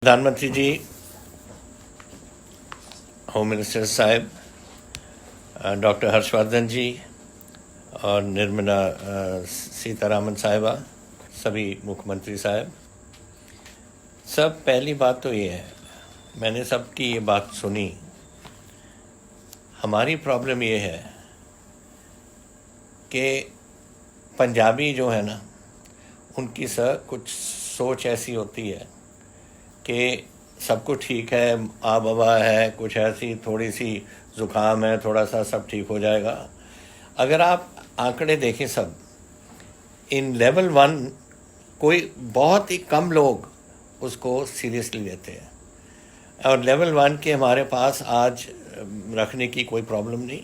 प्रधानमंत्री जी, home minister साहब, doctor Harshvardhan जी और निर्मला सीतारामन साहिबा, सभी मुख्यमंत्री साहब, सब पहली बात तो ये है, मैंने सबकी ये बात सुनी। हमारी प्रॉब्लम ये है कि पंजाबी जो है ना, उनकी कुछ सोच ऐसी होती है कि सब कुछ ठीक है, आब हवा है, कुछ ऐसी थोड़ी सी ज़ुकाम है, थोड़ा सा सब ठीक हो जाएगा। अगर आप आंकड़े देखें सब, इन लेवल 1 कोई बहुत ही कम लोग उसको सीरियसली लेते हैं, और लेवल 1 के हमारे पास आज रखने की कोई प्रॉब्लम नहीं,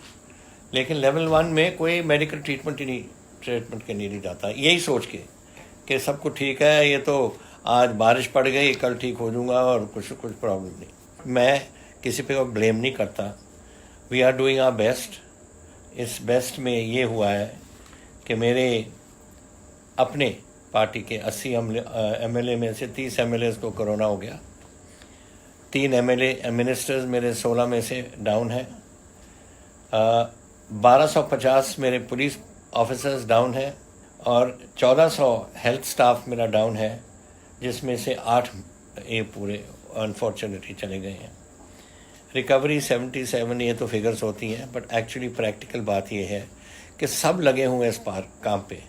लेकिन लेवल 1 में कोई मेडिकल ट्रीटमेंट के नहीं जाता, यही सोच के कि सब कुछ ठीक है, ये तो आज बारिश पड़ गई, कल ठीक हो जाऊंगा और कुछ प्रॉब्लम नहीं। मैं किसी पे ब्लेम नहीं करता। We are doing our best. इस बेस्ट में ये हुआ है कि मेरे अपने पार्टी के 80 MLA में से 30 MLA को कोरोना हो गया। 3 MLA मिनिस्टर्स मेरे 16 में से डाउन है। 1250 मेरे पुलिस ऑफिसर्स डाउन है और 1400 हेल्थ स्टाफ मेरा डाउन है, जिसमें से 8 ये पूरे अनफॉर्चुनेटली चले गए हैं। रिकवरी 77, ये तो फिगर्स होती हैं, बट एक्चुअली प्रैक्टिकल बात ये है कि सब लगे हुए हैं इस पार काम पे,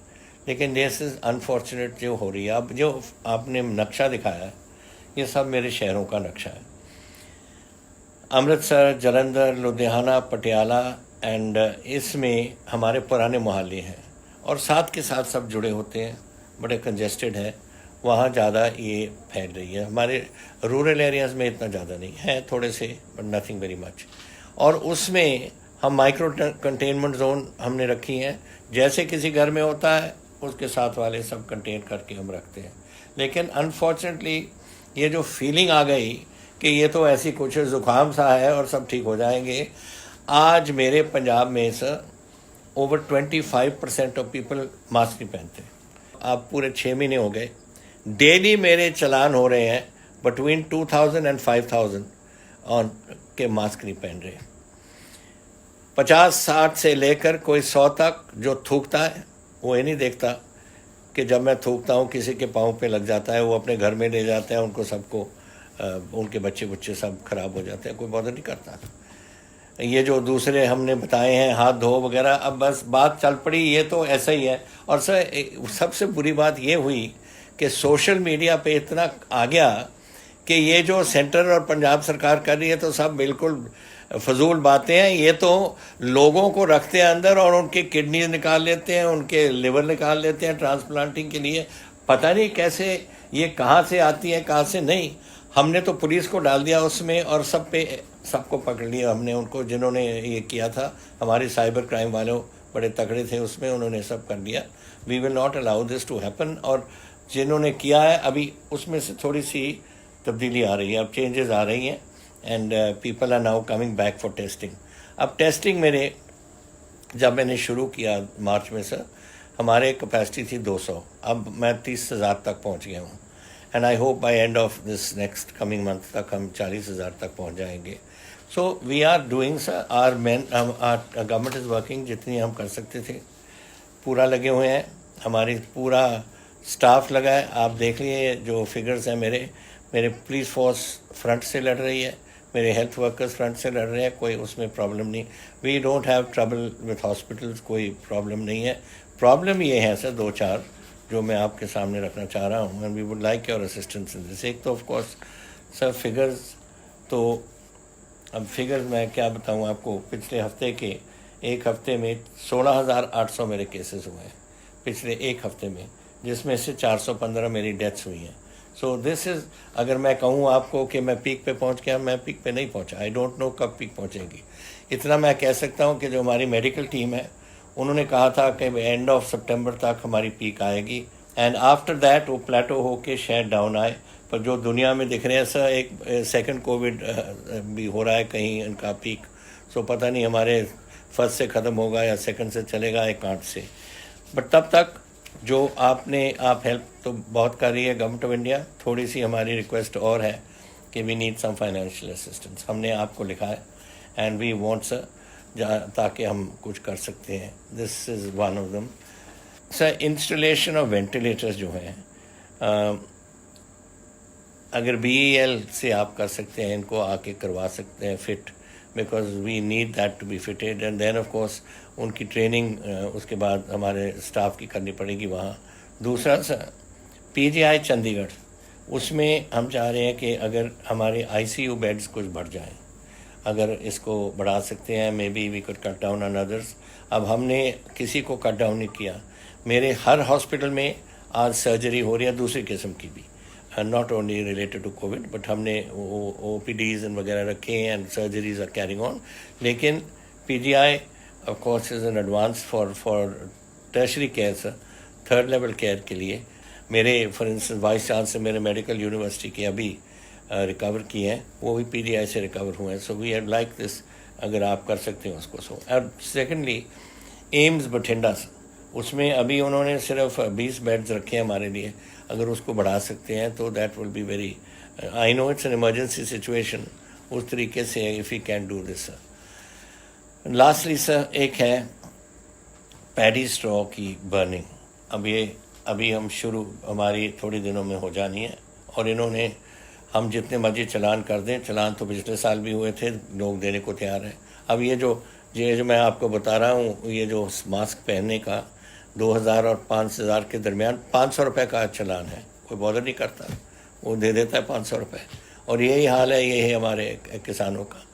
लेकिन दिस इज़ अनफॉर्चुनेट जो हो रही है। अब जो आपने नक्शा दिखाया है, ये सब मेरे शहरों का नक्शा है। अमृतसर, जलंधर, लुधियाना, पटियाला एंड इसमें हमारे पुराने मोहल्ले हैं और साथ के साथ सब जुड़े होते हैं, बड़े कंजेस्टेड है, वहाँ ज़्यादा ये फैल रही है। हमारे रूरल एरियाज़ में इतना ज़्यादा नहीं है, थोड़े से, बट नथिंग वेरी मच। और उसमें हम माइक्रो कंटेनमेंट जोन हमने रखी हैं, जैसे किसी घर में होता है उसके साथ वाले सब कंटेन करके हम रखते हैं। लेकिन अनफॉर्चुनेटली ये जो फीलिंग आ गई कि ये तो ऐसी कुछ ज़ुकाम सा है और सब ठीक हो जाएंगे, आज मेरे पंजाब में sir over 25% of people mask नहीं पहनते। आप पूरे 6 महीने हो गए, डेली मेरे चलान हो रहे हैं बिटवीन 2000 एंड 5000 ऑन के मास्क नहीं पहन रहे। 50-60 से लेकर कोई 100 तक जो थूकता है वो ये नहीं देखता कि जब मैं थूकता हूँ किसी के पाँव पे लग जाता है, वो अपने घर में ले जाते हैं, उनको सबको उनके बच्चे सब खराब हो जाते हैं, कोई बॉदर नहीं करता। ये जो दूसरे हमने बताए हैं हाथ धो वगैरह, अब बस बात चल पड़ी, ये तो ऐसा ही है। और सर सबसे बुरी बात ये हुई कि सोशल मीडिया पे इतना आ गया कि ये जो सेंटर और पंजाब सरकार कर रही है तो सब बिल्कुल फजूल बातें हैं। ये तो लोगों को रखते हैं अंदर और उनके किडनी निकाल लेते हैं, उनके लिवर निकाल लेते हैं ट्रांसप्लांटिंग के लिए। पता नहीं कैसे ये कहाँ से आती है, कहाँ से नहीं। हमने तो पुलिस को डाल दिया उसमें और सबको पकड़ लिया हमने, उनको जिन्होंने ये किया था। हमारे साइबर क्राइम वालों बड़े तगड़े थे उसमें, उन्होंने सब कर दिया। We will not allow this to happen. और जिन्होंने किया है अभी उसमें से थोड़ी सी तब्दीली आ रही है, अब चेंजेस आ रही हैं and people are now coming back for testing. अब टेस्टिंग मेरे जब मैंने शुरू किया मार्च में सर, हमारे कैपेसिटी थी 200, अब मैं 30,000 तक पहुंच गया हूँ and I hope by end of this next coming month तक हम 40,000 तक पहुंच जाएंगे। So we are doing sir, our government is working, जितनी हम कर सकते थे पूरा लगे हुए हैं। हमारी पूरा स्टाफ लगा है, आप देख लिए जो फिगर्स हैं मेरे पुलिस फोर्स फ्रंट से लड़ रही है, मेरे हेल्थ वर्कर्स फ्रंट से लड़ रहे हैं, कोई उसमें प्रॉब्लम नहीं। We don't have trouble with hospitals, कोई प्रॉब्लम नहीं है। प्रॉब्लम ये है सर 2-4 जो मैं आपके सामने रखना चाह रहा हूँ and we would like your assistance in this. एक तो ऑफ कोर्स सर फिगर्स, तो अब फिगर्स मैं क्या बताऊँ आपको, पिछले हफ्ते के एक हफ्ते में 16,800 मेरे केसेस हुए हैं पिछले एक हफ्ते में, जिसमें से 415 मेरी डेथ्स हुई हैं। सो दिस इज़, अगर मैं कहूँ आपको कि मैं पीक पे पहुँच गया, मैं पीक पे नहीं पहुँचा। आई डोंट नो कब पीक पहुँचेगी। इतना मैं कह सकता हूँ कि जो हमारी मेडिकल टीम है उन्होंने कहा था कि एंड ऑफ सितंबर तक हमारी पीक आएगी एंड आफ्टर दैट वो प्लेटो होके शायद डाउन आए। पर जो दुनिया में दिख रहे हैं सर, एक सेकंड कोविड भी हो रहा है कहीं इनका पीक। सो पता नहीं हमारे फर्स्ट से ख़त्म होगा या सेकंड से चलेगा या कांट से, बट तब तक जो आप हेल्प तो बहुत कर रही है गवर्नमेंट ऑफ इंडिया, थोड़ी सी हमारी रिक्वेस्ट और है कि we need some financial assistance. हमने आपको लिखा है एंड वी वांट सर, ताकि हम कुछ कर सकते हैं। This is one of them. Sir, installation of ventilators जो हैं, अगर BEL से आप कर सकते हैं, इनको आके करवा सकते हैं fit, because we need that to be fitted. And then of course उनकी ट्रेनिंग उसके बाद हमारे स्टाफ की करनी पड़ेगी वहाँ। दूसरा सर, PGI चंडीगढ़, उसमें हम चाह रहे हैं कि अगर हमारे ICU बेड्स कुछ बढ़ जाएं, अगर इसको बढ़ा सकते हैं, maybe we could cut down on others. अब हमने किसी को कट डाउन नहीं किया। मेरे हर हॉस्पिटल में आज सर्जरी हो रही है दूसरी किस्म की भी, not only related to Covid, but हमने OPDs वगैरह रखे हैं and surgeries are carrying on. लेकिन PGI of course is an advance for tertiary care sir, third level care के लिए। मेरे फॉर इंस्टेंस वाइस चांसलर मेरे मेडिकल यूनिवर्सिटी के अभी रिकवर किए हैं, वो भी PGI से रिकवर हुए हैं। So we had like this, अगर आप कर सकते हैं उसको। सो और सेकेंडली एम्स बठिंडा, उसमें अभी उन्होंने सिर्फ 20 बेड्स रखे हैं हमारे लिए, अगर उसको बढ़ा सकते हैं तो that will be very, I know it's an emergency situation, उस तरीके से if you can do this sir. Lastly sir, एक है पैडी स्ट्रॉ की बर्निंग। अब ये अभी हम शुरू हमारी थोड़ी दिनों में हो जानी है, और इन्होंने हम जितने मर्जी चलान कर दें, चलान तो पिछले साल भी हुए थे, लोग देने को तैयार हैं। अब ये जो मैं आपको बता रहा हूँ, ये जो मास्क पहनने का 2000 और 5000 के दरमियान 500 रुपये का चलान है, कोई बॉदर नहीं करता, वो दे देता है 500 रुपये। और यही हाल है, ये है हमारे किसानों का।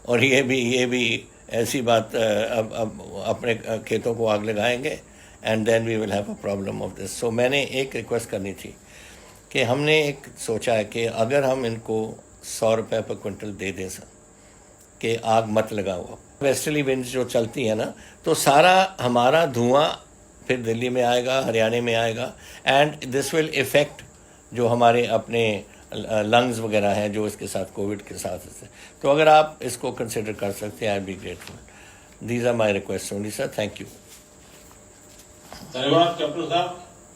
और ये भी ऐसी बात, अब अपने खेतों को आग लगाएंगे and then we will have a problem of this. So मैंने एक रिक्वेस्ट करनी थी कि हमने एक सोचा है कि अगर हम इनको 100 रुपये पर क्विंटल दे दें सर, कि आग मत लगाओ। वेस्टर्ली विंड्स जो चलती है ना, तो सारा हमारा धुआं फिर दिल्ली में आएगा, हरियाणा में आएगा, एंड दिस विल इफ़ेक्ट जो हमारे अपने लंग्स वगैरह हैं जो इसके साथ कोविड के साथ। तो अगर आप इसको कंसिडर कर सकते हैं, I be grateful. These are my request only sir, thank you. धन्यवाद कैप्टन साहब।